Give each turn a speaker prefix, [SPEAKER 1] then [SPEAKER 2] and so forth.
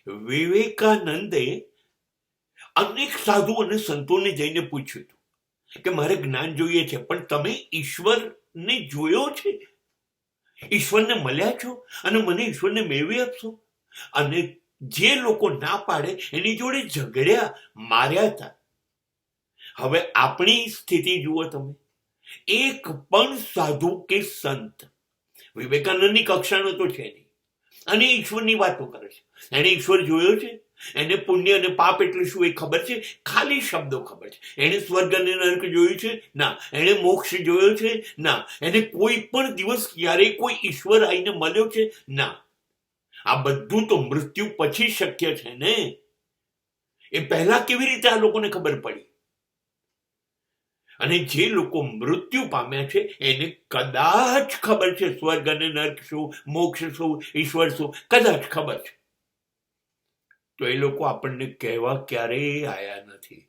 [SPEAKER 1] વિવેકાનંદે અનેક સાધુ અને સંતોને જઈને પૂછ્યું હતું કે મારે જ્ઞાન જોઈએ છે, પણ તમે ઈશ્વરને જોયો છે? ઈશ્વરને મળ્યા છો અને મને ઈશ્વરને મેળવી આપશો? અને જે લોકો ના પાડે એની જોડે ઝઘડ્યા, માર્યા હતા. હવે આપણી સ્થિતિ જુઓ તમે. એક પણ સાધુ કે સંત વિવેકાનંદની કક્ષાનો તો છે નહીં, અને ઈશ્વરની વાતો કરે છે. એને ઈશ્વર જોયો છે? એને પુણ્ય અને પાપ એટલે શું એ ખબર છે? ખાલી શબ્દો ખબર છે. એને સ્વર્ગ અને નર્ક જોયું છે? ના. એને મોક્ષ જોયો છે? ના. એને કોઈ પણ દિવસ ક્યારેય કોઈ ઈશ્વર આવીને મળ્યો છે? ના. આ બધું તો મૃત્યુ પછી શક્ય છે ને. એ પહેલા કેવી રીતે આ લોકોને ખબર પડી? અને જે લોકો મૃત્યુ પામ્યા છે એને કદાચ ખબર છે સ્વર્ગ અને નર્ક શું, મોક્ષ શું, ઈશ્વર શું, કદાચ ખબર છે. તો એ લોકો આપણને કહેવા ક્યારેય આયા નથી.